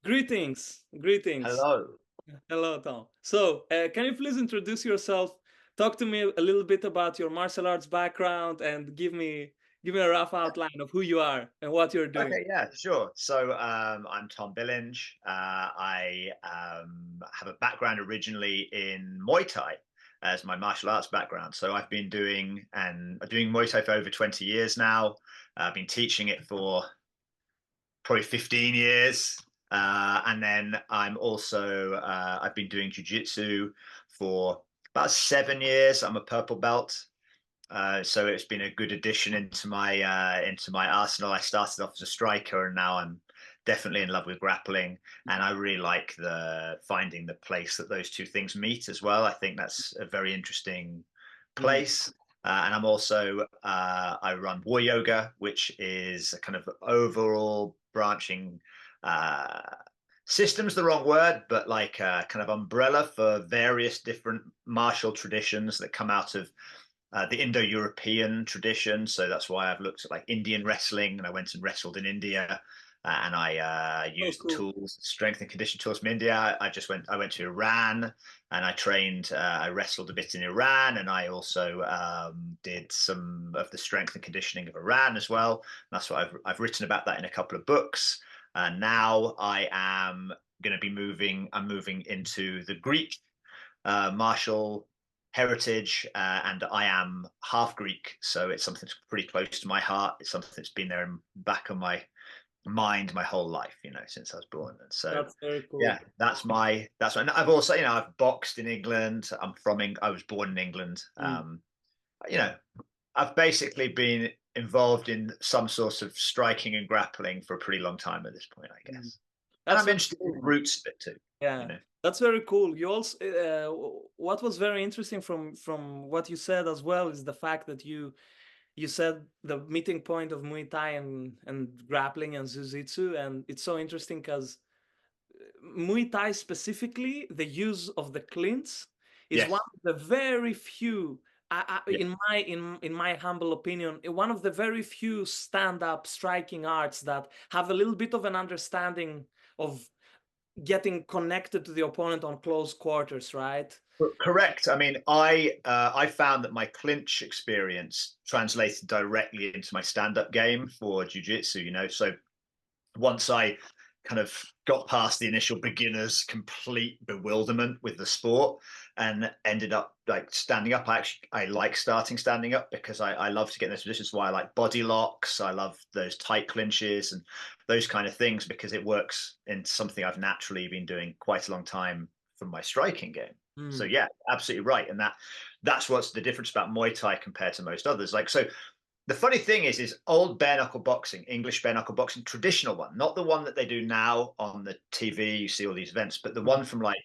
Greetings, greetings. Hello. Hello, Tom. So, can you please introduce yourself? Talk to me a little bit about your martial arts background and give me a rough outline of who you are and what you're doing. Okay, yeah, sure. So I'm Tom Billinge. I have a background originally in Muay Thai as my martial arts background. So I've been doing Muay Thai for over 20 years now. I've been teaching it for probably 15 years. And then I've been doing jiu-jitsu for about 7 years. I'm a purple belt. So it's been a good addition into my arsenal. I started off as a striker, and now I'm definitely in love with grappling. And I really like the finding the place that those two things meet as well. I think that's a very interesting Mm, place. And I'm also I run WARYOGA, which is a kind of overall branching uh, system's the wrong word, but like a kind of umbrella for various different martial traditions that come out of the Indo-European tradition. So that's why I've looked at like Indian wrestling, and I went and wrestled in India, and I oh, used cool. tools, strength and conditioning tools from India. I went to Iran, and I trained. I wrestled a bit in Iran, and I also did some of the strength and conditioning of Iran as well. That's what I've written about that in a couple of books. And now I am going to be moving. I'm moving into the Greek martial heritage, and I am half Greek, so it's something that's pretty close to my heart. It's something that's been there in back of my mind my whole life, since I was born. And so, That's very yeah, cool. that's my. And I've also, I've boxed in England. I was born in England. Mm, You know, I've basically been involved in some sort of striking and grappling for a pretty long time at this point, I mm. guess. And That's I'm very interested in the cool. roots of it too. You Yeah, know. that's very cool. You also, what was very interesting from what you said as well is the fact that you said the meeting point of Muay Thai and grappling and Jiu-Jitsu, and it's so interesting because Muay Thai specifically, the use of the clinch is one Yes. of the very few, Yeah. in my humble opinion, one of the very few stand-up striking arts that have a little bit of an understanding of getting connected to the opponent on close quarters, right? Correct. I mean, I found that my clinch experience translated directly into my stand-up game for jiu-jitsu, So once I kind of got past the initial beginner's complete bewilderment with the sport and ended up like standing up, I like starting standing up because I love to get in those positions. Why I like body locks. I love those tight clinches and those kind of things because it works in something I've naturally been doing quite a long time from my striking game. So Mm. yeah, absolutely right. And that's what's the difference about Muay Thai compared to most others. Like so the funny thing is old bare knuckle boxing, English bare knuckle boxing, traditional one, not the one that they do now on the TV. You see all these events, but the one Mm. from like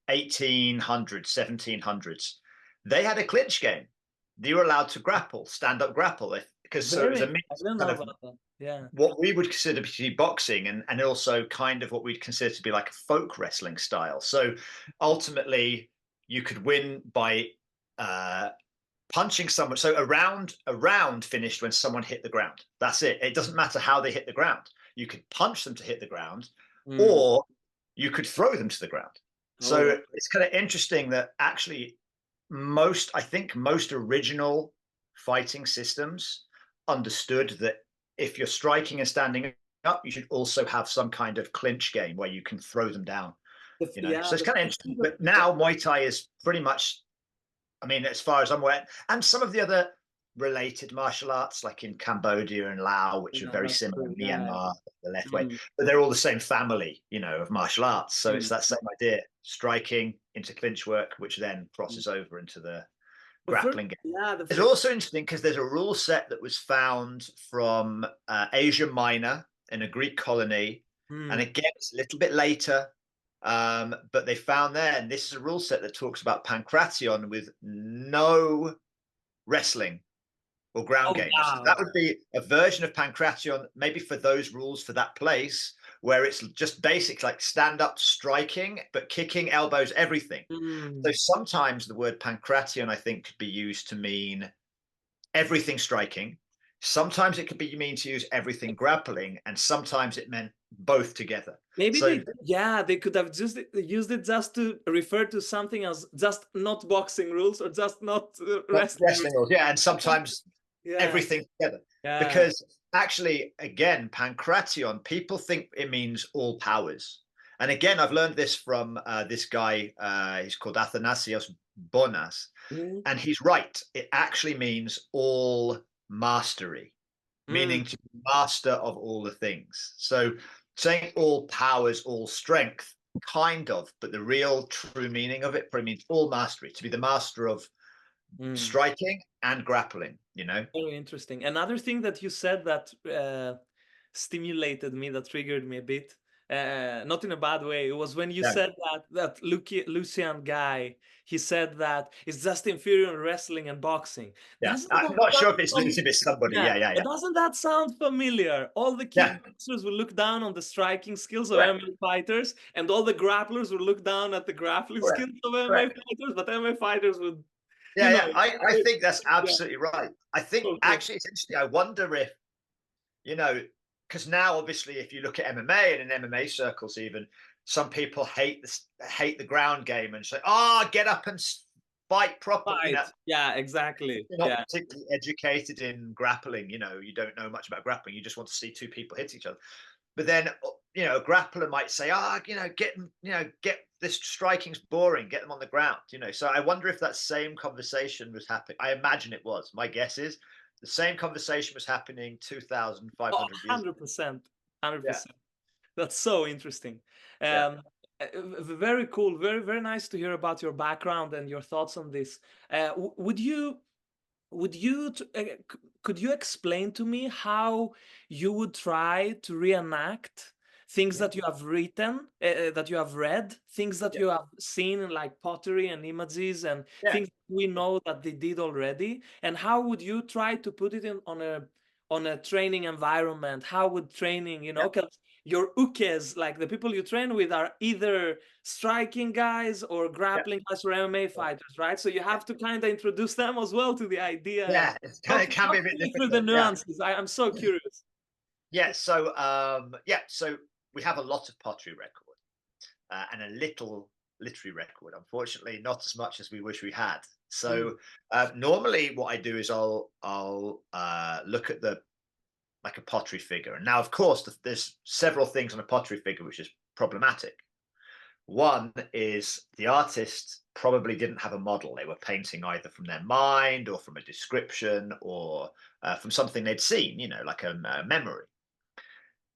1800s, 1700s. They had a clinch game. They were allowed to grapple, stand up grapple, because so it was a Very, I mix didn't kind know of about that. Yeah. what we would consider to be boxing and also kind of what we'd consider to be like a folk wrestling style. So ultimately, you could win by uh, punching someone. So a round finished when someone hit the ground. That's it. It doesn't matter how they hit the ground. You could punch them to hit the ground, Mm. or you could throw them to the ground. Oh, wow. So it's kind of interesting that actually I think most original fighting systems understood that if you're striking and standing up, you should also have some kind of clinch game where you can throw them down. Yeah, So it's the kind of first thing interesting. But now Muay Thai is pretty much, I mean, as far as I'm aware, and some of the other related martial arts, like in Cambodia and Laos, which are yeah, very that's similar, true. Yeah. Myanmar, the left way, Mm. but they're all the same family, of martial arts. So it's Mm. that same idea: striking into clinch work, which then Mm. crosses over into the The first, grappling game. yeah, the It's first. also interesting because there's a rule set that was found from Asia Minor in a Greek colony, and Mm. again, it's a little bit later, but they found there, and this is a rule set that talks about pankration with no wrestling or ground Oh, games. So that wow. would be a version of pankration, maybe for those rules for that place, where it's just basic like stand up striking, but kicking, elbows, everything. So Mm. sometimes the word pankration, I think, could be used to mean everything striking. Sometimes it could be mean to use everything grappling, and sometimes it meant both together. Maybe So they could have just used it just to refer to something as just not boxing rules or just not wrestling rules. wrestling rules, yeah, and sometimes Yeah, everything together. yeah. Because actually, again, pankration, people think it means all powers. And again, I've learned this from this guy, he's called Athanasios Bonas, Mm, and he's right. It actually means all mastery, mm, meaning to be master of all the things. So saying all powers, all strength, kind of, but the real true meaning of it probably means all mastery, to be the master of mm. striking and grappling, you know? Very interesting. Another thing that you said that stimulated me, that triggered me a bit, not in a bad way. It was when you Yeah. said that Lucian guy, he said that it's just inferior in wrestling and boxing. Yeah. Doesn't I'm that not sure sound if it's Lucian, it's somebody. yeah, Yeah, yeah, but yeah. doesn't that sound familiar? All the Yeah. kickboxers will look down on the striking skills of Correct. MMA fighters, and all the grapplers will look down at the grappling Correct. skills of MMA Correct. fighters, but MMA fighters would, you Yeah, know, yeah. I think that's yeah, absolutely right. I think cool, cool. actually it's interesting. I wonder if, you know, because now obviously if you look at MMA and in MMA circles even, some people hate the ground game and say, "Oh, get up and fight proper." You know, Right. Yeah, exactly. you're not Yeah. particularly educated in grappling. You know, you don't know much about grappling. You just want to see two people hit each other. But then, you know, a grappler might say, you know, get this striking's boring, get them on the ground, you know. So I wonder if that same conversation was happening. I imagine it was. My guess is the same conversation was happening Oh, 2,500 years ago. 100%. Yeah, 100%. That's so interesting. yeah, Um, Very cool. Very, very nice to hear about your background and your thoughts on this. Would you could you explain to me how you would try to reenact things mhm, that you have written, that you have read, things that yeah, you have seen in like pottery and images and yeah, things we know that they did already, and how would you try to put it in on a training environment? How would training, you yeah, know, because your ukes, like the people you train with, are either striking guys or yeah, grappling guys or MMA yeah. fighters, right? So you have to kind of introduce them as well to the idea and Yeah, it can be talk a bit me through the difficult. Yeah, nuances. I'm so curious. yeah. So we have a lot of pottery record and a little literary record. Unfortunately, not as much as we wish we had. Mm, So normally, what I do is I'll look at the like a pottery figure, and now of course there's several things on a pottery figure which is problematic. One is the artist probably didn't have a model; they were painting either from their mind or from a description or from something they'd seen, you know, like a memory.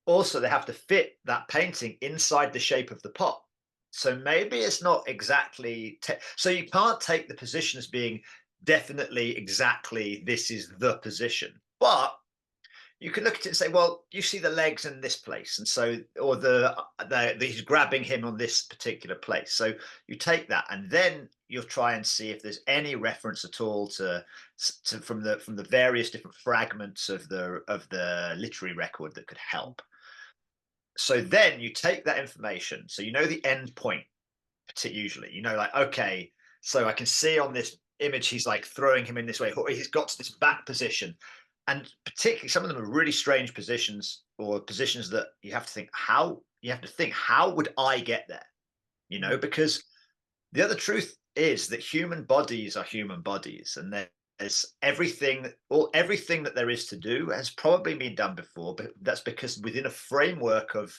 Also, they have to fit that painting inside the shape of the pot. So maybe it's not exactly so you can't take the position as being definitely exactly this is the position. But you can look at it and say, well, you see the legs in this place, and so or he's grabbing him on this particular place. So you take that, and then you'll try and see if there's any reference at all to from the various different fragments of the literary record that could help. So then you take that information, so you know the end point usually, you know, like, okay, so I can see on this image he's like throwing him in this way, or he's got to this back position, and particularly some of them are really strange positions or positions that you have to think how would I get there, you know, mm, because the other truth is that human bodies are human bodies, and there's everything that there is to do has probably been done before, but that's because within a framework of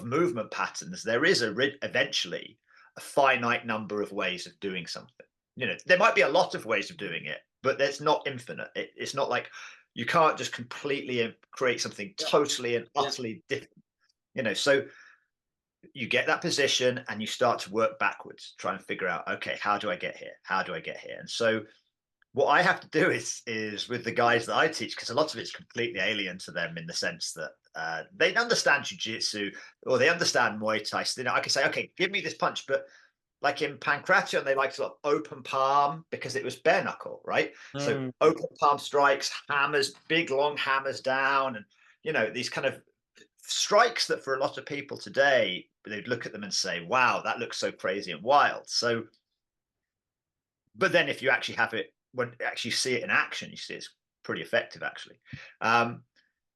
movement patterns, there is eventually a finite number of ways of doing something. You know, there might be a lot of ways of doing it, but there's not infinite. It's not like you can't just completely create something yeah, totally and yeah. utterly different. You know, so you get that position and you start to work backwards, try and figure out, okay, how do I get here? How do I get here? And so what I have to do is with the guys that I teach, because a lot of it's completely alien to them in the sense that they understand jujitsu or they understand Muay Thai. So, you know, I can say, okay, give me this punch, but like in Pankration, they like to sort of open palm because it was bare knuckle, right? So Mm, open palm strikes, hammers, big long hammers down, and you know these kind of strikes that for a lot of people today they'd look at them and say, "Wow, that looks so crazy and wild." So, but then if you actually have it when actually see it in action, you see it's pretty effective actually. Um,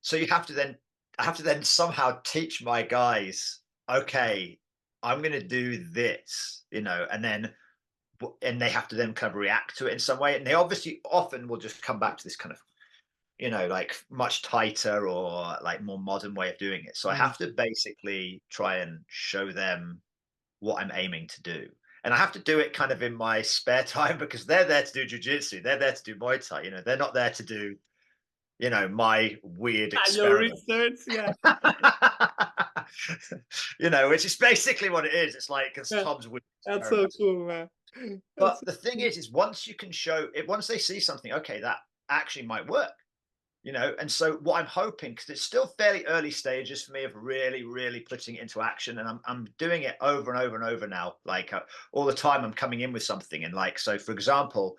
so you have to then then somehow teach my guys, okay, I'm going to do this, and they have to then kind of react to it in some way. And they obviously often will just come back to this kind of, like much tighter or like more modern way of doing it. So I Mm. have to basically try and show them what I'm aiming to do. And I have to do it kind of in my spare time because they're there to do jujitsu. They're there to do Muay Thai. They're not there to do, my weird Your experiments. research, yeah. Which is basically what it is. It's like it's Yeah, Tom's weird that's so experiments. cool, man. But That's the thing is once you can show it, once they see something, okay, that actually might work, and so what I'm hoping, because it's still fairly early stages for me of really, really putting it into action, and I'm doing it over and over and over now, like all the time I'm coming in with something, and like, so for example,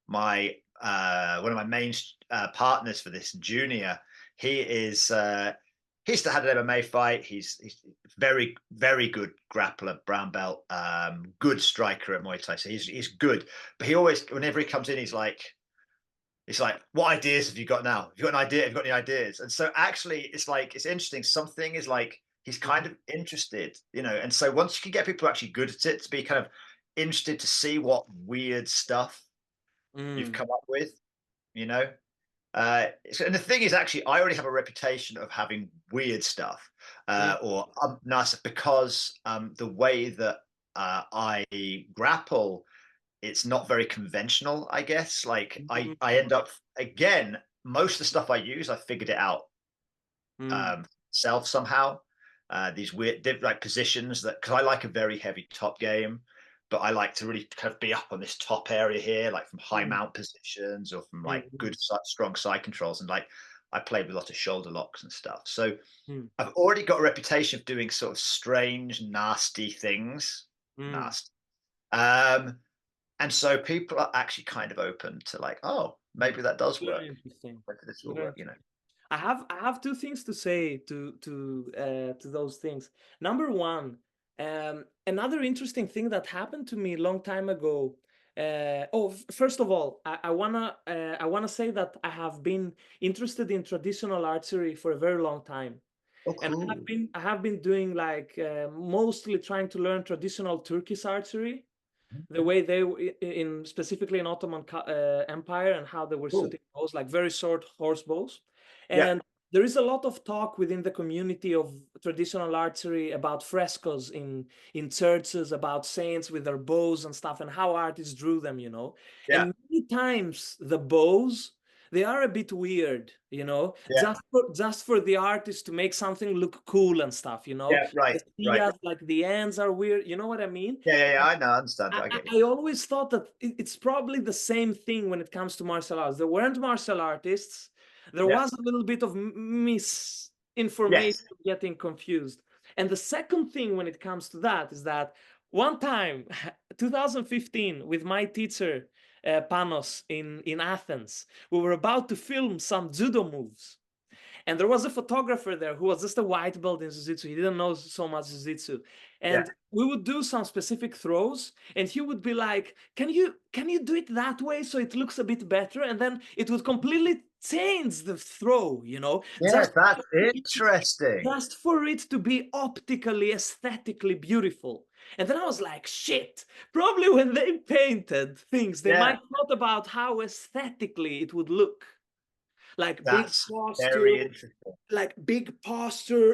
my one of my main partners for this junior, he is he's had an MMA fight. He's very, very good grappler, brown belt, good striker at Muay Thai. So he's good. But he always, whenever he comes in, he's like, what ideas have you got now? Have you got an idea? Have you got any ideas? And so actually, it's like, it's interesting. Something is like, he's kind of interested, and so once you can get people actually good at it, to be kind of interested to see what weird stuff you've mm, come up with, you know. And the thing is, actually, I already have a reputation of having weird stuff, mm, or nice, because the way that I grapple, it's not very conventional, I guess. Like I mm, end up, again, most of the stuff I use, I figured it out mm, self somehow. These weird like positions, that because I like a very heavy top game, but I like to really kind of be up on this top area here, like from high mm, mount positions or from mm, like good mm, strong side controls, and like I play with a lot of shoulder locks and stuff. So mm, I've already got a reputation of doing sort of strange, nasty things. mm. Nasty. Um, and so people are actually kind of open to like, oh, maybe that does Very work. interesting. Maybe this will Very work, interesting. I have two things to say to those things. Number one, another interesting thing that happened to me a long time ago. First of all, I wanna say that I have been interested in traditional archery for a very long time, Oh, and I have cool. been I have been doing like mostly trying to learn traditional Turkish archery, the way they in specifically in Ottoman Empire, and how they were Cool. shooting bows, like very short horse bows. Yeah. And there is a lot of talk within the community of traditional archery about frescoes in churches, about saints with their bows and stuff, and how artists drew them. Yeah. And many times the bows, they are a bit weird, Yeah. just for the artist to make something look cool and stuff. Yeah. Right. The Right. siyas, like the ends are weird, you know what I mean? Yeah. Yeah. Yeah. I know. I understand. I, I I get you. I always thought that it's probably the same thing when it comes to martial arts. There weren't martial artists. There Yeah. was a little bit of misinformation, Yes. getting confused. And the second thing when it comes to that is that one time, 2015, with my teacher, Panos, in Athens, we were about to film some judo moves. And there was a photographer there who was just a white belt in jiu-jitsu. He didn't know so much jiu-jitsu. Yeah. And we would do some specific throws, and he would be like, can you do it that way so it looks a bit better? And then it would completely change the throw, Yeah. That's interesting. just for it to be optically, aesthetically beautiful. And then I was like, shit, probably when they painted things, they Yeah. might thought about how aesthetically it would look. Like big That's posture, very interesting.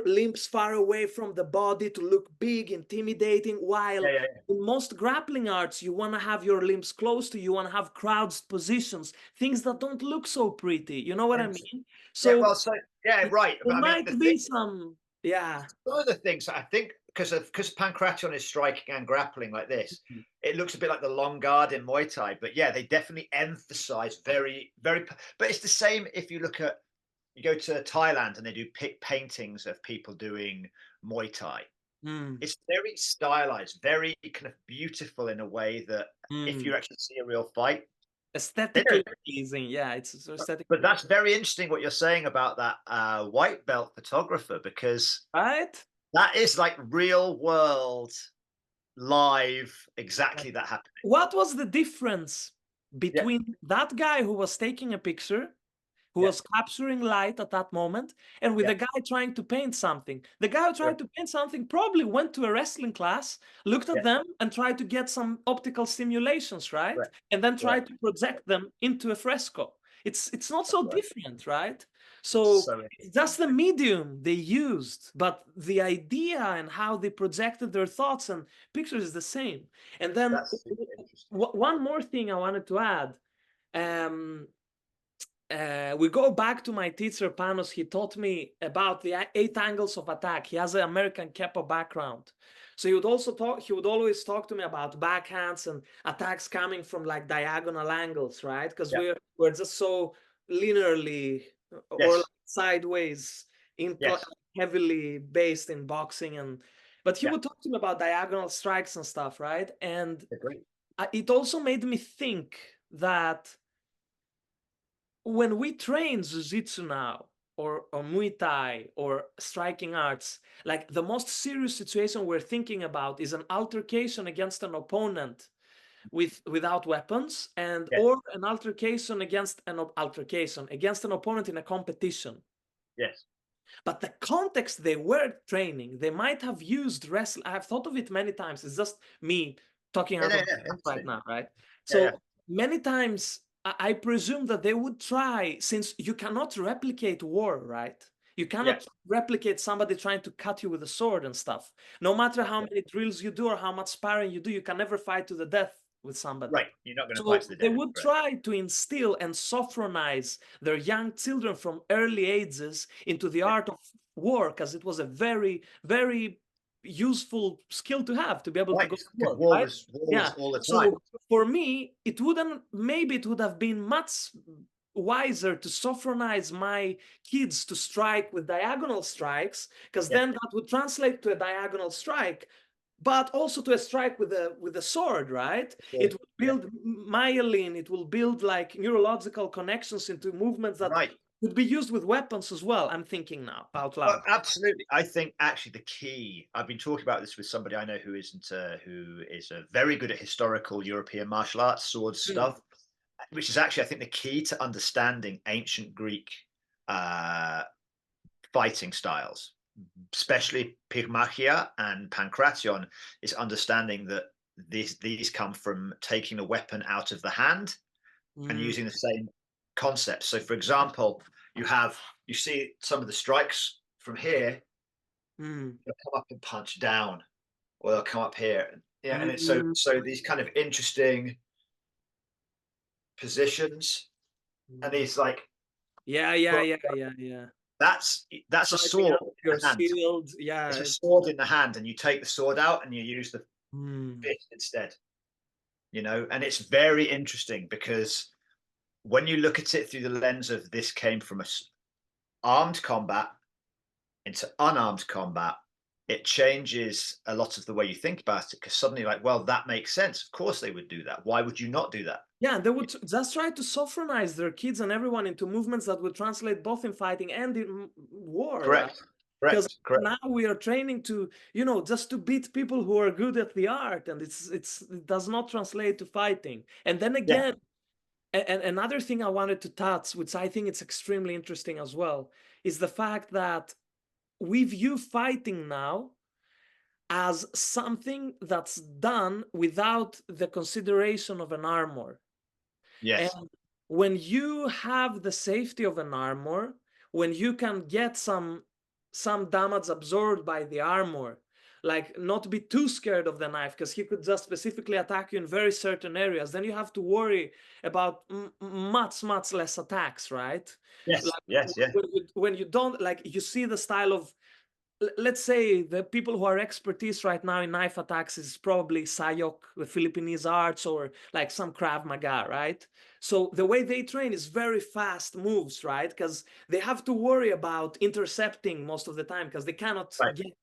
limbs far away from the body to look big, intimidating, Yeah. while Yeah. Yeah. in most grappling arts, you want to have your limbs close to you, want to have crouched positions, things that don't look so pretty. You know what I Interesting. mean? Yeah. So Well, so yeah. Right. there But I mean, might the thing, be some, yeah. some of the things I think, because Pankration is striking and grappling like this, it looks a bit like the long guard in Muay Thai. But yeah, they definitely emphasize very, very. But it's the same if you go to Thailand and they do paintings of people doing Muay Thai. Mm, It's very stylized, very kind of beautiful in a way that if mm. you actually see a real fight, they Aesthetically don't. pleasing, yeah, it's so But aesthetically, that's very interesting what you're saying about that white belt photographer, because right? that is like real world, live, exactly that happening. What was the difference Yeah, between that guy who was taking a picture who was capturing light at that moment, and with a guy trying to paint something. The guy who tried to paint something probably went to a wrestling class, looked at them, and tried to get some optical simulations, right? And then tried to project them into a fresco. It's not so different, right? So that's the medium they used, but the idea and how they projected their thoughts and pictures is the same. And then one more thing I wanted to add. We go back to my teacher Panos. He taught me about the 8 angles of attack. He has an American Kepo background, so he would always talk to me about backhands and attacks coming from like diagonal angles, right? Because we're just so linearly or like sideways heavily based in boxing, but he would talk to me about diagonal strikes and stuff, right? And it also made me think that when we train jiu-jitsu now, or Muay Thai, or striking arts, like the most serious situation we're thinking about is an altercation against an opponent without weapons, and or an altercation against an opponent in a competition. Yes. But the context they were training, they might have used wrestling. I've thought of it many times. It's just me talking out of right now, right? So many times I presume that they would try, since you cannot replicate war, right? You cannot replicate somebody trying to cut you with a sword and stuff. No matter how many drills you do or how much sparring you do, you can never fight to the death with somebody. Right, you're not going to fight to the death. They would try to instill and sophronize their young children from early ages into the art of war, because it was a very, very useful skill to have, to be able to go to war. War was all the time. So for me, maybe it would have been much wiser to sophronize my kids to strike with diagonal strikes, because then that would translate to a diagonal strike, but also to a strike with a sword, right? It will build myelin, it will build like neurological connections into movements that could be used with weapons as well. I'm thinking now out loud. Absolutely. I think actually the key, I've been talking about this with somebody I know who is very good at historical European martial arts, sword stuff, which is actually, I think, the key to understanding ancient Greek fighting styles, especially Pyrmachia and Pankration, is understanding that these come from taking a weapon out of the hand and using the same concepts. So, for example, you see some of the strikes from here, they'll come up and punch down, or they'll come up here. Yeah, and it's so these kind of interesting positions, and these like that's a sword. Your shield, it's a sword in the hand, and you take the sword out and you use the fist instead. You know, and it's very interesting because when you look at it through the lens of this came from armed combat into unarmed combat, it changes a lot of the way you think about it, because suddenly, like, well, that makes sense. Of course they would do that. Why would you not do that? Yeah, they would just try to sophronize their kids and everyone into movements that would translate both in fighting and in war. Correct. Right? Because now we are training to, just to beat people who are good at the art, and it does not translate to fighting. And then again, and another thing I wanted to touch, which I think it's extremely interesting as well, is the fact that we view fighting now as something that's done without the consideration of an armor. Yes. And when you have the safety of an armor, when you can get some damage absorbed by the armor, like not be too scared of the knife, because he could just specifically attack you in very certain areas, then you have to worry about much less attacks, right? Yes. Like, when you don't, like, you see the style of, let's say, the people who are expertise right now in knife attacks is probably Sayok, the Philippines arts, or like some Krav Maga, right? So the way they train is very fast moves, right? Because they have to worry about intercepting most of the time, because they cannot get cut.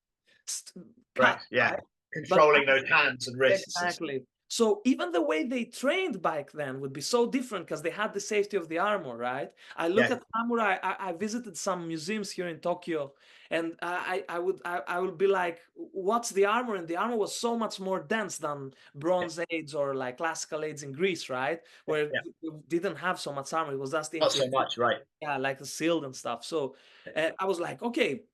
Right. Yeah. Controlling those hands and wrists. Exactly. So even the way they trained back then would be so different because they had the safety of the armor, right? I look Yeah, at samurai. I visited some museums here in Tokyo, and I would be like, "What's the armor?" And the armor was so much more dense than yeah, Bronze Age or like classical age in Greece, right? Where yeah. it didn't have so much armor. It was just the Not so much, right? yeah, like the shield and stuff. So Yeah. I was like, okay,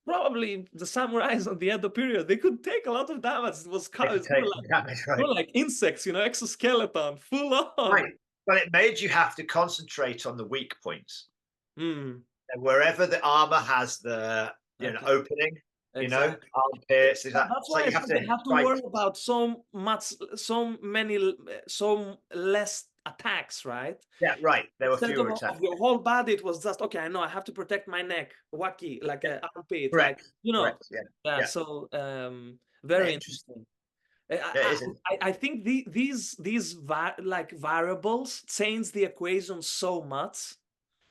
probably the samurais on the Edo period, they could take a lot of damage. They could They take some damage, right? were like insects, you know, exoskeleton, full on. Right. But it made you have to concentrate on the weak points. Mm, And wherever the armor has the okay, opening, exactly. armpits, things like that. That's So why I you have said to they had to strike. worry about so much, so many, so less attacks, right? Yeah, right. There were Instead fewer attacks. of your whole body, it was just okay. I know I have to protect my neck, wacky, like Yeah, a armpit, like correct. you know. Correct. Yeah. Yeah. Yeah. So Yeah, very interesting. interesting. Yeah, it is. I think these like variables change the equation so much.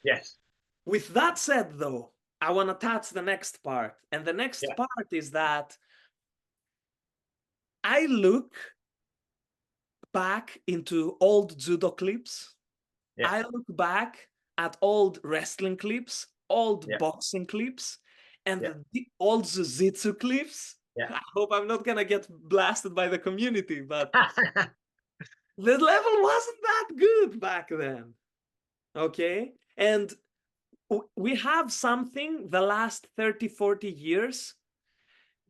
Yes. With that said, though, I want to touch the next part, and the next Yeah. part is that I look back into old judo clips. Yeah. I look back at old wrestling clips, old Yeah. boxing clips, and Yeah. the old jiu-jitsu clips. Yeah. I hope I'm not gonna get blasted by the community, but the level wasn't that good back then. Okay. And we have something the last 30, 40 years,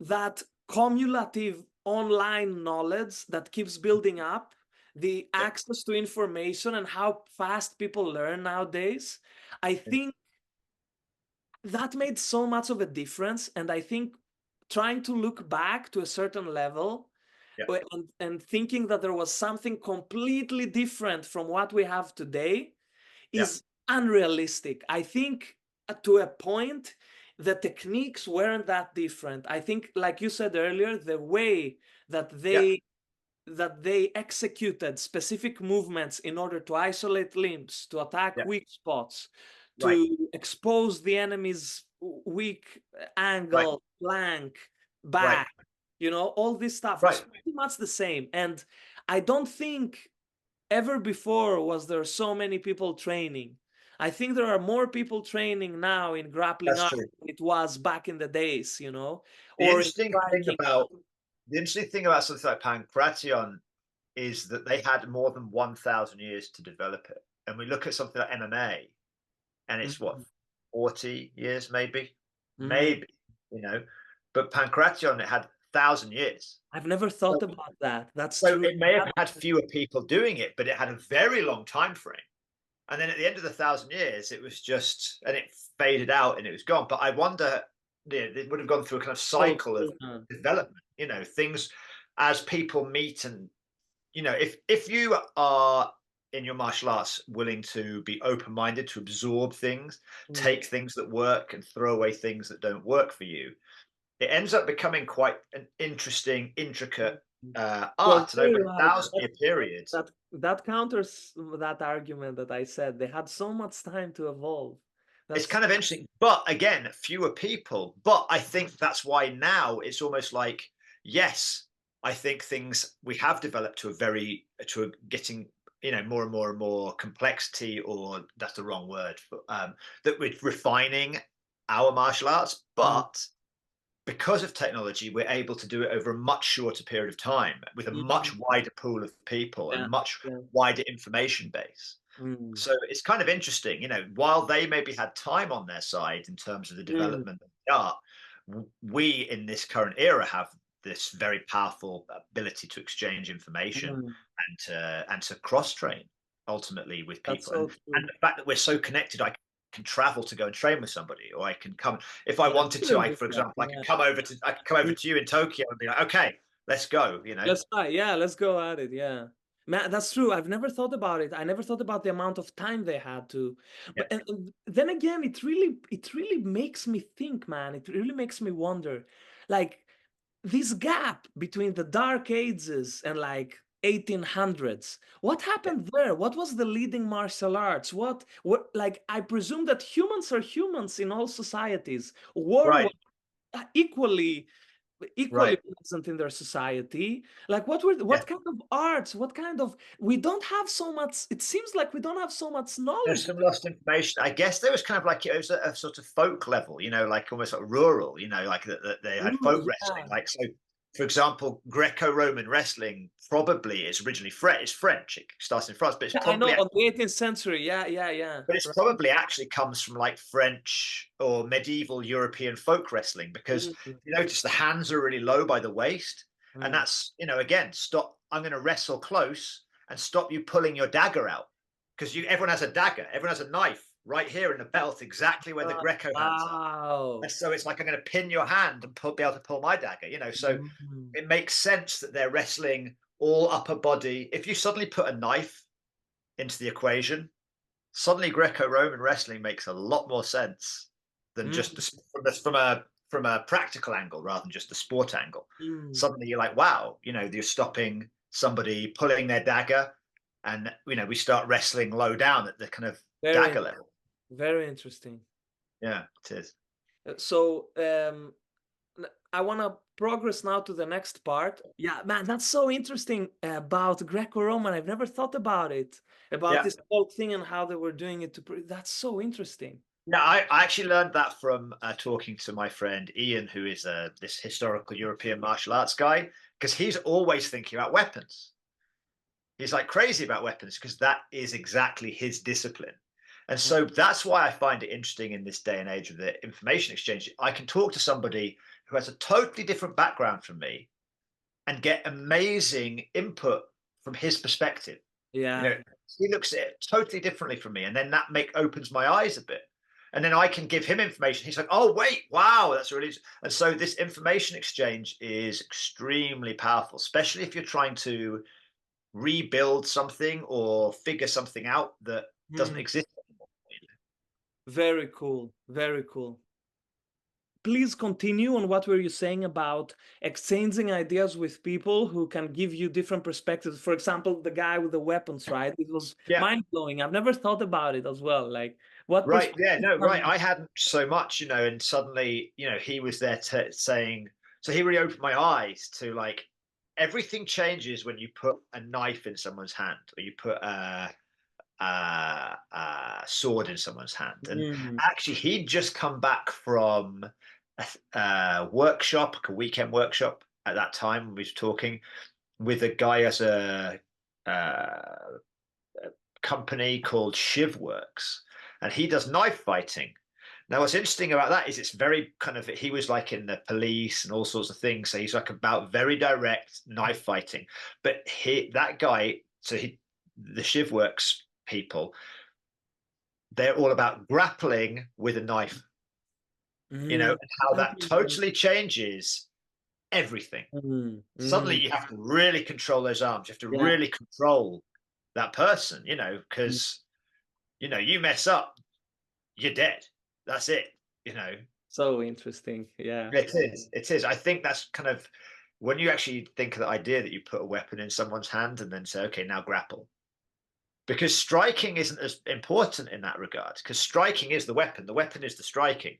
that cumulative online knowledge that keeps building up, the Yeah. access to information and how fast people learn nowadays. I think that made so much of a difference. And I think trying to look back to a certain level Yeah. and thinking that there was something completely different from what we have today Yeah. is unrealistic. I think to a point, the techniques weren't that different. I think, like you said earlier, the way that Yeah. they executed specific movements in order to isolate limbs, to attack Yeah. weak spots, Right. to expose the enemy's weak Right. angle, flank, Right. back, all this stuff was Right. pretty much the same. And I don't think ever before was there so many people training. I think there are more people training now in grappling That's arts true. than it was back in the days, The or in interesting thing striking. about the interesting thing about something like Pankration is that they had more than 1,000 years to develop it. And we look at something like MMA, and it's what, Mhm. 40 years, maybe, Mhm. maybe, But Pankration, it had 1,000 years. I've never So, thought about that. That's so true. it may have had fewer people doing it, but it had a very long time frame. And then at the end of the 1,000 years, it was just, and it faded out and it was gone. But I wonder, it would have gone through a kind of So cycle of true, man. development, things as people meet. And if you are in your martial arts willing to be open-minded, to absorb things, Mm. take things that work and throw away things that don't work for you, it ends up becoming quite an interesting, intricate You're art. And over very a right. 1,000-year period, That counters that argument that I said. They had so much time to evolve. it's That's kind of interesting. But again, fewer people. But I think that's why now it's almost like, yes, I think things we have developed to getting more and more and more complexity, or that's the wrong word, but that we're refining our martial arts. mm, But because of technology, we're able to do it over a much shorter period of time with a much mm, wider pool of people and yeah, a much yeah. wider information base. Mm, So it's kind of interesting, while they maybe had time on their side in terms of the mm, development of the art, we in this current era have this very powerful ability to exchange information mm. and to cross train ultimately with That's people. And so and true. the fact that we're so connected, I can travel to go and train with somebody, or I can come if I Yeah, wanted to. still I, do for that. example, Yeah. I could come over Mm. to you in Tokyo and be like, okay, let's go. Let's try. Yeah, let's go at it. Yeah. Man, that's true. I've never thought about it. I never thought about the amount of time they had to. Yeah, But and then again, it really makes me think, man. It really makes me wonder. Like this gap between the Dark Ages and like 1800s. What yeah. happened there? What was the leading martial arts? What like I presume that humans are humans in all societies. War Right. was equally equally Right. present in their society. Like Yeah. what kind of arts, what kind of, we don't have so much, it seems like we don't have so much There's knowledge. some lost information. I guess there was kind of like it was a sort of folk level, like almost like rural, like that they had folk wrestling. Yeah. Like so, for example, Greco-Roman wrestling probably is originally French. It's French. It starts in France, but it's Yeah, I know, probably on the 18th century. Yeah, yeah, yeah. but it's Right. probably actually comes from like French or medieval European folk wrestling because Mm, you notice the hands are really low by the waist, and mm. that's again stop. I'm going to wrestle close and stop you pulling your dagger out because everyone has a dagger, everyone has a knife right here in the belt, exactly where the Greco hands are. Wow. And so it's like I'm going to pin your hand and be able to pull my dagger. So Mm. it makes sense that they're wrestling all upper body. If you suddenly put a knife into the equation, suddenly Greco-Roman wrestling makes a lot more sense than Mm, just from a practical angle rather than just the sport angle. mm. Suddenly you're like, wow, you're stopping somebody pulling their dagger, and we start wrestling low down at the kind of Very, dagger level. very interesting. Yeah, it is. So, I want to progress now to the next part. Yeah, man, that's so interesting about Greco-Roman. I've never thought about it, about Yeah. this whole thing and how they were doing it. That's so interesting. No, I actually learned that from talking to my friend Ian, who is this historical European martial arts guy, because he's always thinking about weapons. He's like crazy about weapons because that is exactly his discipline. And Mm. so that's why I find it interesting in this day and age of the information exchange. I can talk to somebody who has a totally different background from me and get amazing input from his perspective. You Yeah. know, he looks at it totally differently from me, and then that opens my eyes a bit. And then I can give him information. He's like, "Oh, wait, wow, that's really." And so this information exchange is extremely powerful, especially if you're trying to rebuild something or figure something out that doesn't Mm. exist. Very cool. Very cool. Please continue on what were you saying about exchanging ideas with people who can give you different perspectives. For example, the guy with the weapons, right? It was Yeah, mind blowing. I've never thought about it as well. Like what right. Yeah, perspective no, right. can. I hadn't so much, and suddenly, he was there saying, so he really opened my eyes to like everything changes when you put a knife in someone's hand or you put a sword in someone's hand. And Mm. actually, he'd just come back from a workshop, like a weekend workshop at that time. We was talking with a guy as a company called Shivworks, and he does knife fighting. Now, what's interesting about that is it's very kind of, he was like in the police and all sorts of things. So he's like about very direct knife fighting. But that guy, the Shivworks people, they're all about grappling with a knife, Mm. and how that Mm. totally changes everything. Mm. Suddenly Mm. you have to really control those arms. You have to Yeah. really control that person, Mm. because, you mess up, you're dead. That's it, So interesting. Yeah. It is. It is. I think that's kind of when you actually think of the idea that you put a weapon in someone's hand and then say, okay, now grapple. Because striking isn't as important in that regard, because striking is the weapon is the striking.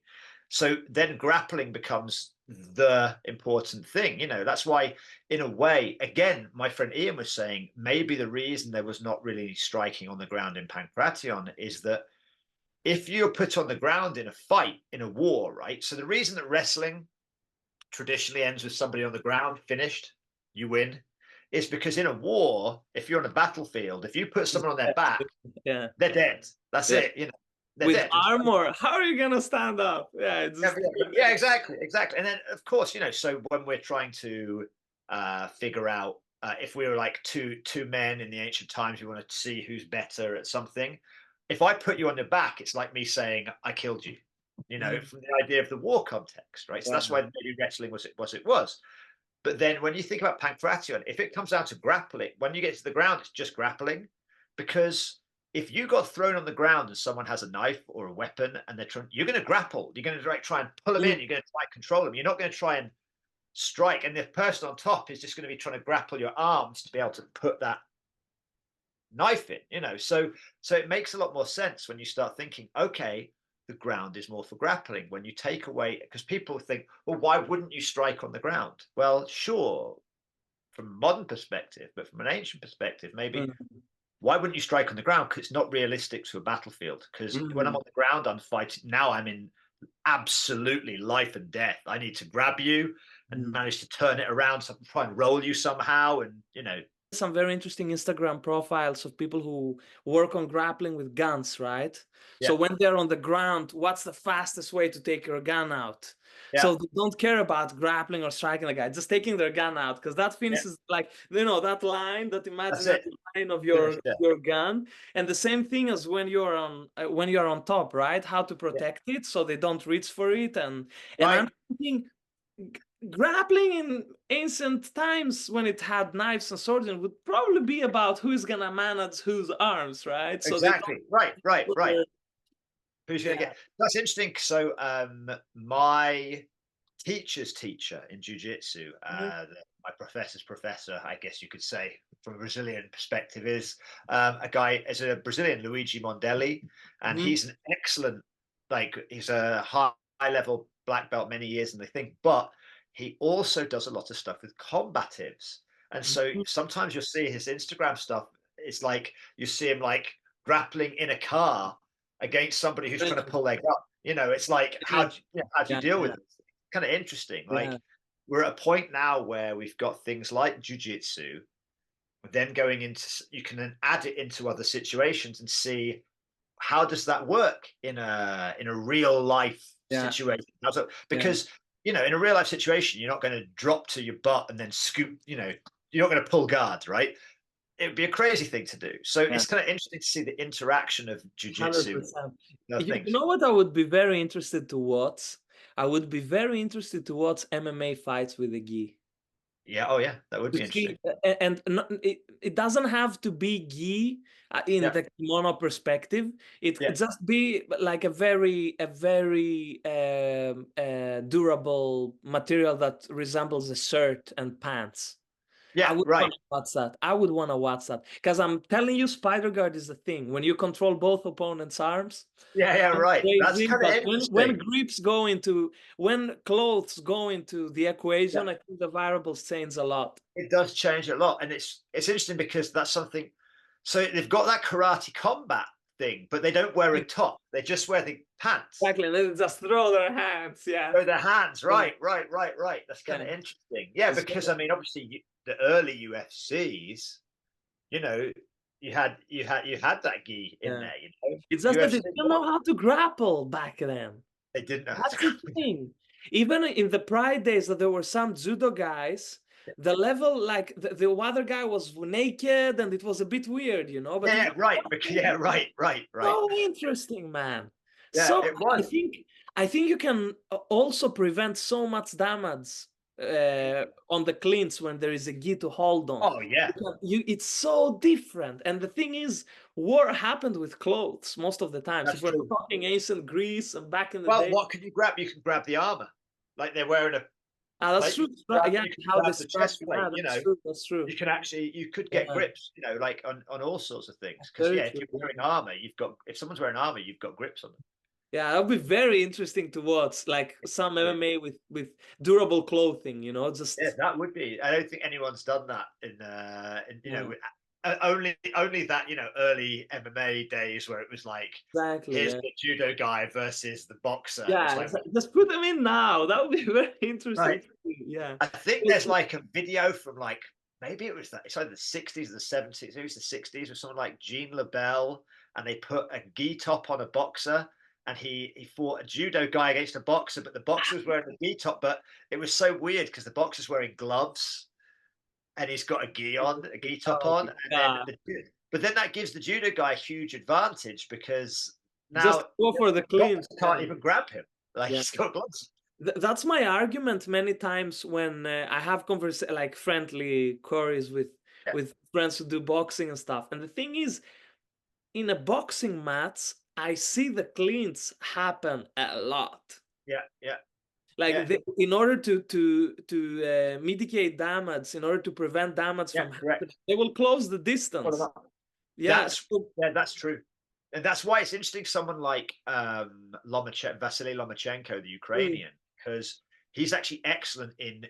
So then grappling becomes the important thing. That's why, in a way, again, my friend Ian was saying maybe the reason there was not really striking on the ground in Pankration is that if you're put on the ground in a fight, in a war, right? So the reason that wrestling traditionally ends with somebody on the ground, finished, you win, is because in a war, if you're on a battlefield, if you put someone on their back, Yeah. they're dead. That's Yeah. it. They're With dead. armor, how are you gonna stand up? Yeah, it's Yeah, just yeah, exactly, exactly. And then, of course, so when we're trying to figure out if we were like two men in the ancient times, we want to see who's better at something. If I put you on your back, it's like me saying I killed you. Mm. From the idea of the war context, right? So Yeah. that's why maybe wrestling was it was. But then when you think about Pankration, if it comes down to grappling, when you get to the ground, it's just grappling. Because if you got thrown on the ground and someone has a knife or a weapon and you're going to grapple. You're going to try and pull them Mm. in. You're going to try and control them. You're not going to try and strike. And the person on top is just going to be trying to grapple your arms to be able to put that knife in. So it makes a lot more sense when you start thinking, okay, the ground is more for grappling. When you take away, because people think, well, why wouldn't you strike on the ground? Well, sure, from a modern perspective, but from an ancient perspective, maybe why wouldn't you strike on the ground? Because it's not realistic to a battlefield. Because when I'm on the ground, I'm fighting. Now I'm in absolutely life and death. I need to grab you and manage to turn it around, so I can try and roll you somehow, and some very interesting Instagram profiles of people who work on grappling with guns, right? Yeah. So when they're on the ground, what's the fastest way to take your gun out? Yeah. So they don't care about grappling or striking the guy, just taking their gun out, because that finishes like, that line, that imaginary line of your gun. And the same thing as when you're on top, right? How to protect it so they don't reach for it. And I'm thinking, grappling in ancient times, when it had knives and swords, it would probably be about who's gonna manage whose arms, right? So exactly. Right. Who's going to get? That's interesting. So my teacher's teacher in jiu-jitsu, my professor's professor, I guess you could say, from a Brazilian perspective, is a guy, is a Brazilian, Luigi Mondelli, and he's an excellent, he's a high level black belt, many years in the thing, but he also does a lot of stuff with combatives. And so sometimes you'll see his Instagram stuff, it's like you see him like grappling in a car against somebody who's trying to pull their gun. It's like, how do you deal with it? It's kind of interesting. We're at a point now where we've got things like jiu-jitsu, then going into, you can then add it into other situations and see how does that work in a real life situation. Because in a real life situation, you're not going to drop to your butt and then scoop, you're not going to pull guard, right? It would be a crazy thing to do. So it's kind of interesting to see the interaction of jiu-jitsu. You know what I would be very interested to watch? I would be very interested to watch MMA fights with a gi. Yeah. Oh, yeah. That would be interesting. And it doesn't have to be gi in the kimono perspective. It could just be like a very durable material that resembles a shirt and pants. Yeah, I would want to watch that. I would want to watch that, because I'm telling you, spider guard is the thing. When you control both opponents' arms. Right. That's kind of interesting. When clothes go into the equation, I think the variables change a lot. It does change a lot, and it's interesting because that's something. So they've got that karate combat thing, but they don't wear a top. They just wear the pants. Exactly, and they just throw their hands. Yeah. Throw their hands. Right. That's kind of interesting. Yeah, because I mean, obviously, the early UFCs, you had that gi in there. It's just that they didn't know how to grapple back then. They didn't know. That's the thing. Even in the Pride days, that there were some judo guys. The level, like the other guy was naked, and it was a bit weird, But right. So interesting, man. Yeah, so it was. I think you can also prevent so much damage on the clinch when there is a gi to hold on. Oh yeah, it's so different. And the thing is, war happened with clothes most of the time. If we're talking ancient Greece and back in the day. Well, what can you grab? You can grab the armor, like they're wearing a. That's true. Yeah, how the chest plate. That's true. You could get grips, like on all sorts of things. Because if you're wearing armor, if someone's wearing armor, you've got grips on them. Yeah, that'll be very interesting to watch, like some MMA with durable clothing, just. Yeah, that would be. I don't think anyone's done that in only that early MMA days where it was like, here's the judo guy versus the boxer. Yeah, just put them in now. That would be very interesting. Right. Yeah, I think there's like a video from like, maybe it was it's either the 60s or the 70s. It was the 60s with someone like Jean LaBelle, and they put a gi top on a boxer. And he fought a judo guy against a boxer, but the boxer was wearing a gi top. But it was so weird because the boxer's wearing gloves, and he's got a gi top on. But then that gives the judo guy a huge advantage, because now just go for the clean. Can't even grab him. He's got gloves. That's my argument many times when I have like friendly queries with friends who do boxing and stuff. And the thing is, in a boxing match, I see the cleans happen a lot. In order to mitigate damage, in order to prevent damage from happening, they will close the distance. That's true. And that's why it's interesting. Someone like Vasily Lomachenko, the Mm, Ukrainian, because he's actually excellent in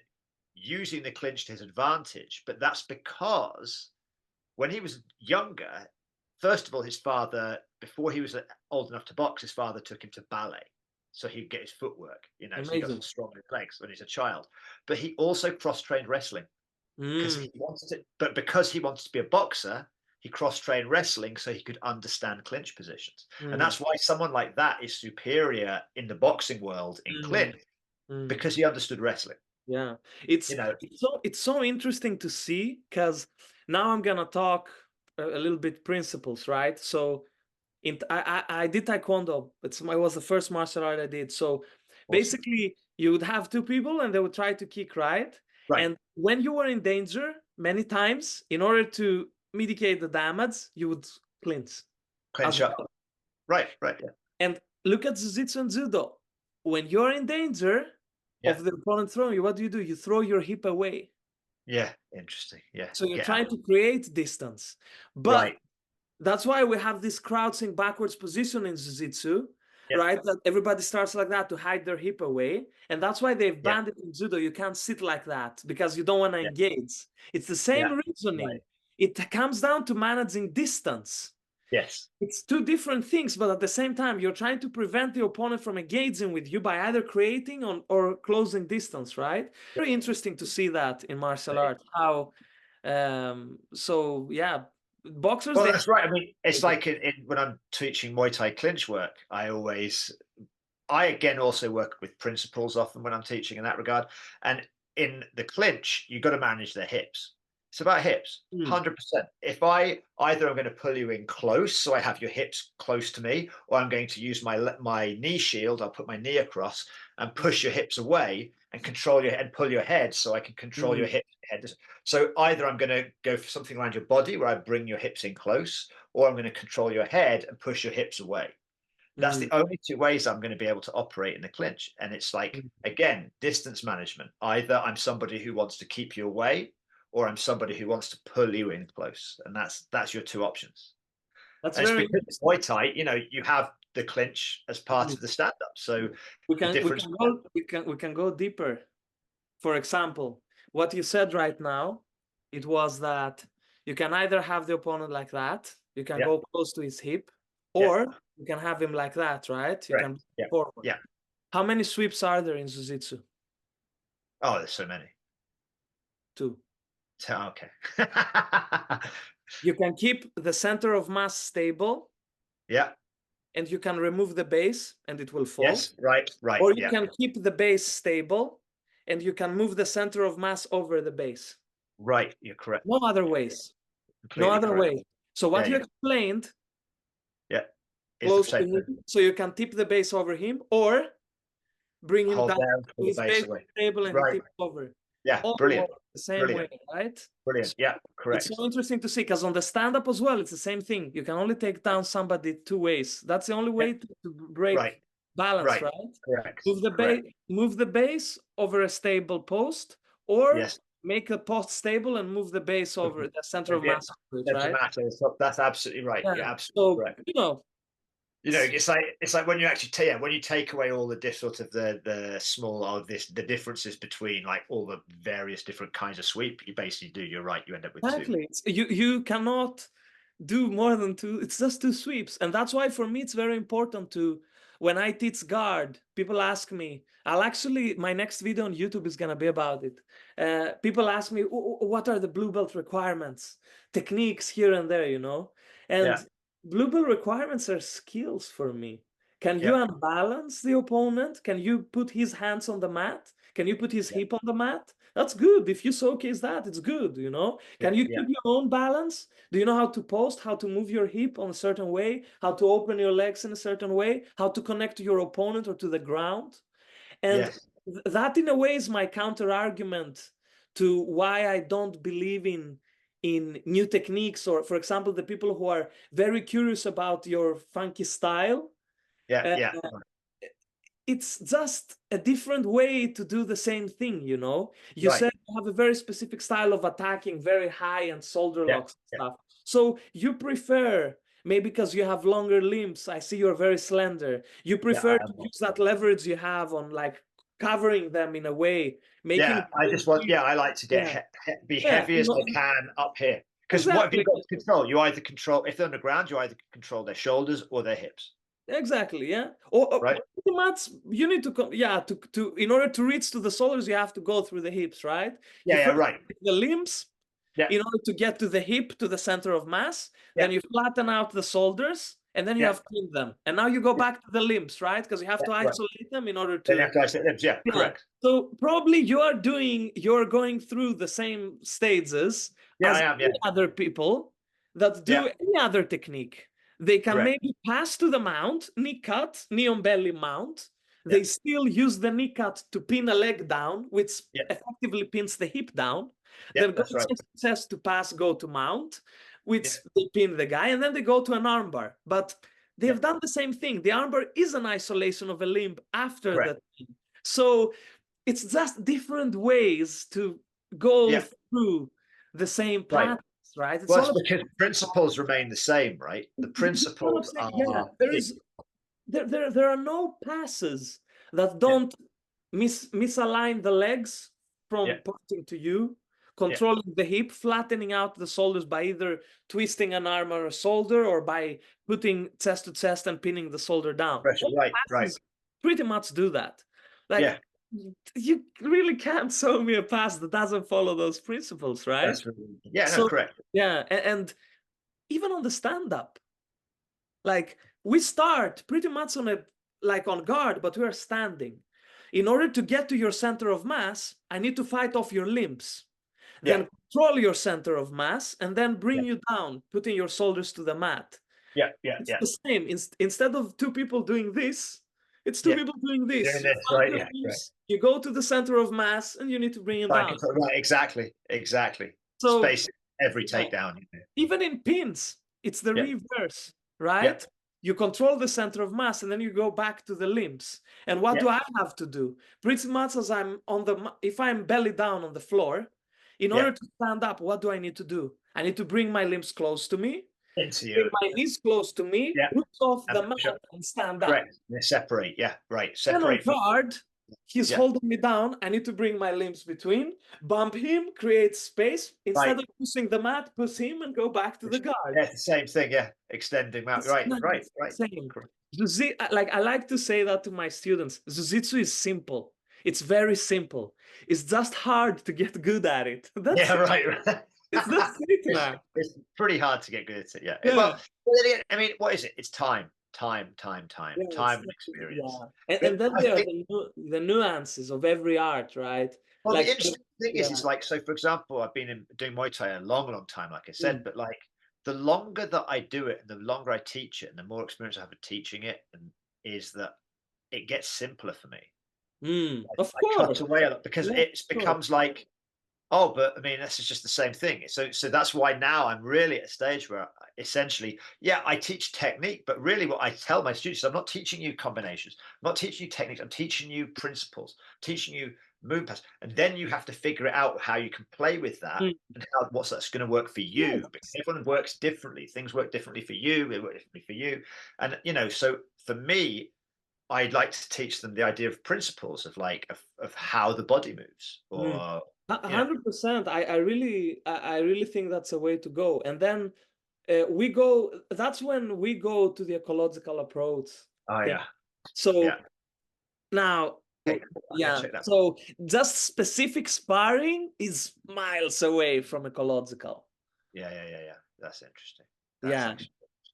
using the clinch to his advantage. But that's because when he was younger, first of all, his father, before he was old enough to box, his father took him to ballet. So he'd get his footwork, so he got some amazing. strong legs when he's a child. But he also cross-trained wrestling because Mm, he wanted to, but because he wanted to be a boxer, he cross-trained wrestling so he could understand clinch positions. And mm, that's why someone like that is superior in the boxing world in mm, clinch mm. because he understood wrestling. Yeah, You it's know, it's so interesting to see, because now I'm gonna talk a little bit principles, right? So I did taekwondo. It was the first martial art I did. So awesome. basically, you would have two people and they would try to kick, right? Right. And when you were in danger, many times, in order to mitigate the damage, you would clinch as Clinch up. well. Right, right. Yeah. And look at jiu-jitsu and judo. When you're in danger Yeah. of the opponent throwing you, what do? You throw your hip away. Yeah. Interesting. Yeah. So you're Get out. trying to create distance. But Right. that's why we have this crouching backwards position in jiu-jitsu, Yeah. right? That everybody starts like that to hide their hip away. And that's why they've Yeah. banned it in judo. You can't sit like that because you don't want to Yeah. engage. It's the Yeah. same Right. reasoning. It comes down to managing distance. Yes. It's two different things, but at the same time, you're trying to prevent the opponent from engaging with you by either creating or closing distance, right? Very interesting to see that in martial arts. How, so yeah, boxers, Well, they that's right. I mean, it's have. like when I'm teaching Muay Thai clinch work, I again also work with principles often when I'm teaching in that regard. And in the clinch, you've got to manage their hips. It's about hips, Mm, 100%. If I either I'm going to pull you in close, so I have your hips close to me, or I'm going to use my knee shield. I'll put my knee across and push your hips away and control your and pull your head, so I can control your mm, hip head. So either I'm going to go for something around your body where I bring your hips in close, or I'm going to control your head and push your hips away. That's mm, the only two ways I'm going to be able to operate in the clinch. And it's like, mm. again, distance management. Either I'm somebody who wants to keep you away, or I'm somebody who wants to pull you in close. And that's your two options. That's And it's very because it's interesting. Muay Thai, you have the clinch as part Mm. of the stand-up. So We the can we difference. can go we can go deeper. For example, what you said right now, it was that you can either have the opponent like that, you can Yeah, go close to his hip, yeah, or you can have him like that, right? You can correct. bring Yeah, him forward. yeah. How many sweeps are there in jiu-jitsu? Oh, there's so many. Two. So, okay. You can keep the center of mass stable, Yeah. and you can remove the base and it will fall. Yes. Right. Right. Or you Yeah. can keep the base stable and you can move the center of mass over the base. Right. You're correct. No other Yeah, ways. No completely other correct. way. So Yeah. what you Yeah. explained, Yeah. Is the close to same thing. him, so you can tip the base over him or bring him Hold down. down, pull the His base base is away. stable and he Right. tips over. Yeah. All Brilliant. work the same way, Brilliant. right? Brilliant. So Yeah. it's Correct. so interesting to see, because on the stand-up as well, it's the same thing. You can only take down somebody two ways. That's the only Yeah. way to break Right. balance, Right. right? Correct. Move the Correct. base, move the base over a stable post, or Yes. make a post stable and move the base over the center of Yeah. mass over it, That's a right? matter. That's absolutely right. Yeah. You're absolutely So, correct. it's It's like when you actually when you take away all the sort of the small or the differences between like all the various different kinds of sweep, you basically do. You're right. You end up with two. exactly. You cannot do more than two. It's just two sweeps. And that's why for me it's very important to, when I teach guard, people ask me, my next video on YouTube is gonna be about it. People ask me, what are the blue belt requirements? Techniques here and there, Yeah. And blue belt requirements are skills for me. Can you Yeah. unbalance the opponent? Can you put his hands on the mat? Can you put his Yeah. hip on the mat? That's good. If you showcase that, it's good. Yeah. Can you Yeah. keep your own balance? Do you know how to post, how to move your hip on a certain way, how to open your legs in a certain way, how to connect to your opponent or to the ground? And Yes. that, in a way, is my counter argument to why I don't believe in new techniques, or, for example, the people who are very curious about your funky style. Yeah. Uh, Yeah. it's just a different way to do the same thing. You Right. said you have a very specific style of attacking, very high and shoulder Yeah. locks and Yeah. stuff. So you prefer maybe because you have longer limbs. I see you're very slender. You prefer to use that leverage you have on like covering them in a way, making I like to get be heavy as I can up here. Because what have you got to control? You either control, if they're on the ground, you either control their shoulders or their hips. Exactly, yeah. Or right? pretty much you need to in order to reach to the shoulders, you have to go through the hips, right? You first Right. the limbs in order to get to the hip, to the center of mass. Then you flatten out the shoulders, and then you have pinned them. And now you go back to the limbs, right? Because you have to isolate them in order to. Then you have to isolate limbs. Yeah, correct. So probably you're going through the same stages as other people that do any other technique. They can maybe pass to the mount, knee cut, knee on belly mount. They still use the knee cut to pin a leg down, which effectively pins the hip down. Then go chest to pass, go to mount, which they pin the guy, and then they go to an armbar. But they've done the same thing. The armbar is an isolation of a limb after the thing. So it's just different ways to go through the same patterns, right? It's all because principles remain the same, right? The principles are. There are no passes that don't misalign the legs from pointing to you, controlling the hip, flattening out the shoulders by either twisting an arm or a shoulder, or by putting chest to chest and pinning the shoulder down. Right. Pretty much do that. Like you really can't show me a pass that doesn't follow those principles, right? Correct. Yeah, and even on the stand-up, like we start pretty much on guard, but we are standing. In order to get to your center of mass, I need to fight off your limbs. Then control your center of mass, and then bring you down, putting your shoulders to the mat. It's the same. Instead of two people doing this, it's two people doing this. You go to the center of mass, and you need to bring it down. Right, exactly. So space every takedown. Even in pins, it's the reverse, right? You control the center of mass, and then you go back to the limbs. And what do I have to do? Pretty much as I'm if I'm belly down on the floor, in order to stand up, what do I need to do? I need to bring my limbs close to me, bring my knees close to me, push off the mat and stand up. Correct. Separate. Separate. Then on guard, he's holding me down. I need to bring my limbs between, bump him, create space. Instead of pushing the mat, push him and go back to the guard. Yeah, the same thing. Yeah, extending out. Right. Same. Like I like to say that to my students. Jiu-jitsu is simple. It's very simple. It's just hard to get good at it. Right. It's it, man. It's pretty hard to get good at it. Yeah. Well, I mean, what is it? It's time and experience. And then there are the nuances of every art, right? Well, the interesting thing is like, so for example, I've been doing Muay Thai a long time, like I said, but like the longer that I do it and the longer I teach it and the more experience I have of teaching it, and is that it gets simpler for me. Of course. Cut away because it becomes like, oh, but I mean, this is just the same thing. So that's why now I'm really at a stage where essentially, I teach technique, but really what I tell my students is I'm not teaching you combinations, I'm not teaching you techniques, I'm teaching you principles, teaching you movements, and then you have to figure it out how you can play with that and what's that's going to work for you. Because everyone works differently. Things work differently for you. They work differently for you. And so for me, I'd like to teach them the idea of principles of how the body moves. Or 100%. I really think that's a way to go. And then that's when we go to the ecological approach. So now, so just specific sparring is miles away from ecological. That's interesting.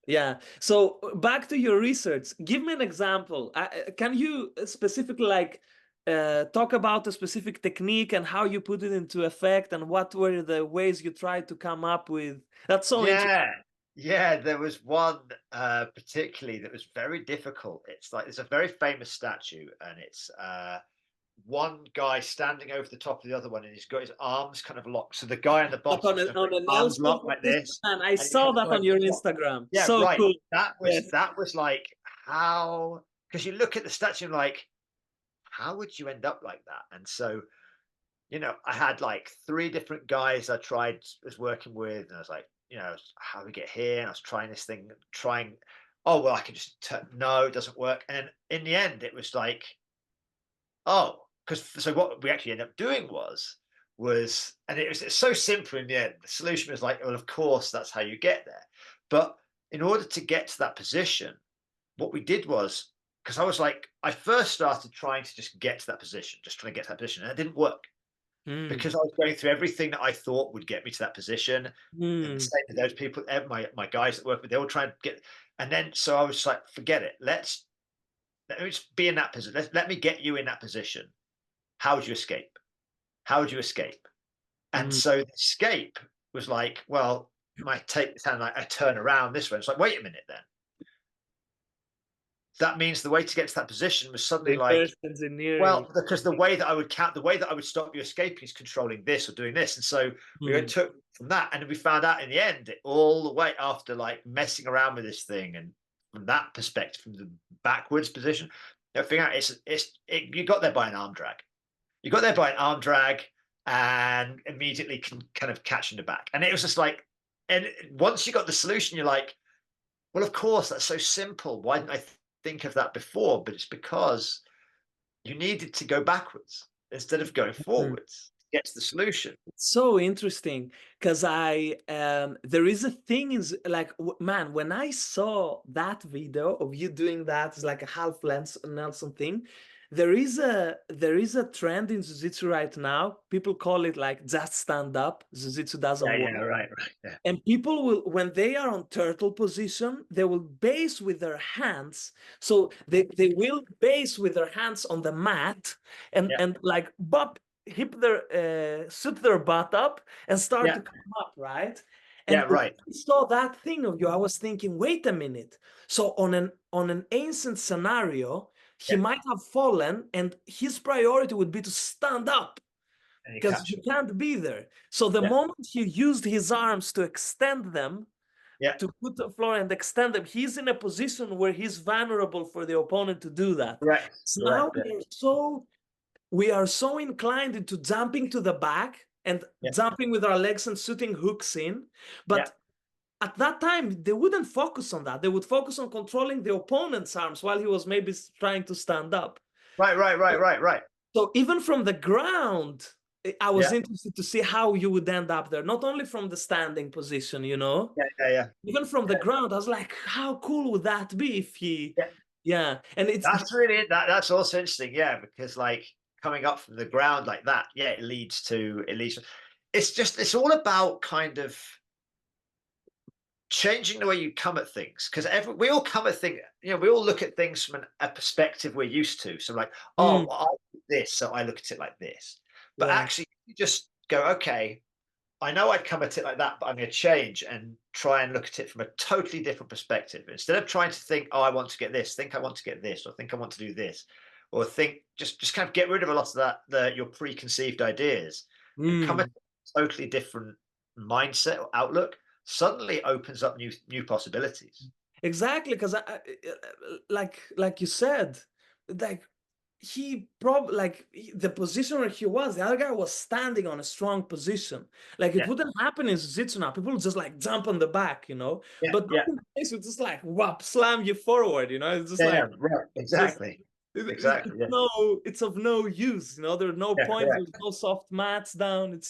Yeah. So back to your research. Give me an example. Can you specifically talk about a specific technique and how you put it into effect, and what were the ways you tried to come up with? That's so interesting. Yeah, there was one particularly that was very difficult. It's like there's a very famous statue, and it's one guy standing over the top of the other one, and he's got his arms kind of locked. So the guy on the bottom arms locked like this. And I saw that on your Instagram. Yeah, so right. Cool. That was like, how, because you look at the statue and like, how would you end up like that? And so, I had like 3 different guys I was working with, and I was like, how do we get here? And I was trying this thing, oh, well, I can just no, it doesn't work. And then in the end, it was like, oh, so what we actually ended up doing was, and it's so simple in the end. The solution was like, well, of course, that's how you get there. But in order to get to that position, what we did was, because I was like, I first started trying to just get to that position, just trying to get to that position, and it didn't work Mm. because I was going through everything that I thought would get me to that position. And the Mm. same with those people, my guys that work with, they all try and get, and then so I was like, forget it. Let me just be in that position. Let me get you in that position. How would you escape? How would you escape? And Mm. so the escape was like, well, I take this hand, like I turn around this way. It's like, wait a minute, then. That means the way to get to that position was suddenly like, Reverse engineering. well, because the way that I would count, the way that I would stop you escaping is controlling this or doing this. And so we Mm. took from that, and we found out in the end, all the way after like messing around with this thing, and from that perspective, from the backwards position, figuring out you got there by an arm drag. You got there by an arm drag, and immediately can kind of catch in the back. And it was just like, and once you got the solution, you're like, well, of course, that's so simple. Why didn't I think of that before? But it's because you needed to go backwards instead of going Mm. forwards to get to the solution. So interesting, because there is a thing is like man, when I saw that video of you doing that, it's like a half Nelson thing. There is a trend in jiu-jitsu right now. People call it like just stand up. Jiu-jitsu doesn't work. Right, yeah, And people will, when they are on turtle position, they will base with their hands. So they will base with their hands on the mat yeah, and like bop, hip suit their butt up and start yeah, to come up, right? yeah, And when right, I saw that thing of you, I was thinking, wait a minute. So on an ancient scenario, he yeah, might have fallen, and his priority would be to stand up and you because catch you it. can't be there. So the Yeah, moment he used his arms to extend them, yeah, to put the floor and extend them, he's in a position where he's vulnerable for the opponent to do that. correct, So now correct. Yeah, we are so inclined into jumping to the back and yeah, jumping with our legs and shooting hooks in, yeah, but at that time they wouldn't focus on that. They would focus on controlling the opponent's arms while he was maybe trying to stand up. right. So even from the ground, I was Yeah, interested to see how you would end up there, not only from the standing position, yeah. even from the ground. I was like, how cool would that be if he, Yeah. yeah. And it's, That's really that's also interesting, yeah, because like coming up from the ground like that, yeah, it's all about kind of changing the way you come at things, because we all come at things, we all look at things from a perspective we're used to. So like, oh, mm, well, I do this, so I look at it like this. But yeah. actually, you just go, okay, I know I'd come at it like that, but I'm going to change and try and look at it from a totally different perspective. Instead of trying to think, oh, I want to get this, think I want to get this, or think I want to do this, or think just kind of get rid of a lot of your preconceived ideas and come at Mm. a totally different mindset or outlook. Suddenly opens up new possibilities. Exactly, because like you said, like he probably the position where he was, the other guy was standing on a strong position. Like it Yeah, wouldn't happen in jiu-jitsu now. People would just like jump on the back, yeah, But back yeah, in the days, it's just like whap, slam you forward, It's just yeah, like right, just exactly, exactly, yeah, it's of no use, There's no yeah, point. correct, There's no soft mats down.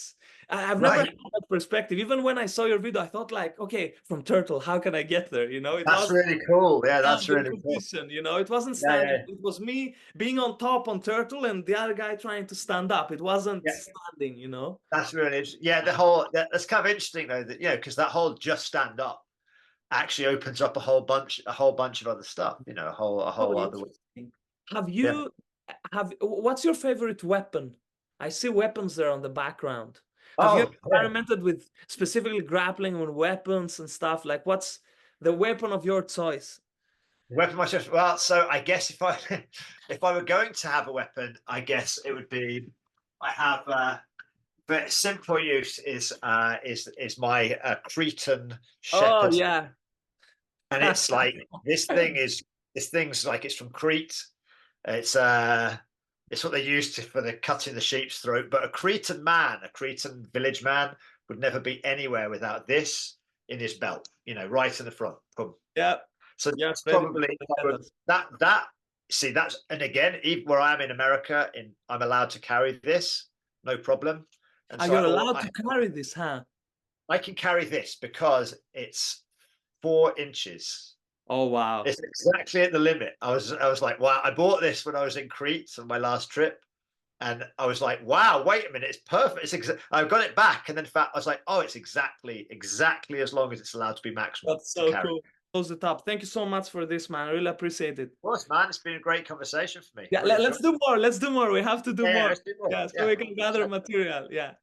I've never had right. that perspective. Even when I saw your video, I thought like, okay, from turtle, how can I get there? It That's was really cool. Yeah, that's standing really cool. position, It wasn't Yeah, standing. yeah, It was me being on top on turtle and the other guy trying to stand up. It wasn't yeah. standing. That's really interesting. Yeah, that's kind of interesting though, that because that whole just stand up actually opens up a whole bunch of other stuff. A So whole other. interesting. Have Yeah. you what's your favorite weapon? I see weapons there on the background. Have you Oh, yeah. experimented with specifically grappling with weapons and stuff? Like what's the weapon of your choice? Weapon myself. Well, so I guess if I if I were going to have a weapon, I guess it would be I have. But simple use is my Cretan Oh shepherd, yeah. and it's like this thing's like it's from Crete. It's it's what they used for the cutting the sheep's throat. But a Cretan village man, would never be anywhere without this. in his belt, right in the front. Boom. Yeah. So Yeah. that's probably that. See, and again, even where I am in America, I'm allowed to carry this, no problem. And so you're allowed to carry this, huh? I can carry this because it's 4 inches. Oh wow! It's exactly at the limit. I was like, wow. I bought this when I was in Crete on my last trip, and I was like, wow, wait a minute, it's perfect. I've got it back, and then in fact, I was like, oh, it's exactly as long as it's allowed to be maximum. That's so cool. Close the top. Thank you so much for this, man. I really appreciate it. Of course, man. It's been a great conversation for me. Yeah, let's do more. Let's do more. We have to do more. Let's do more. Yeah, so we can gather material. Yeah.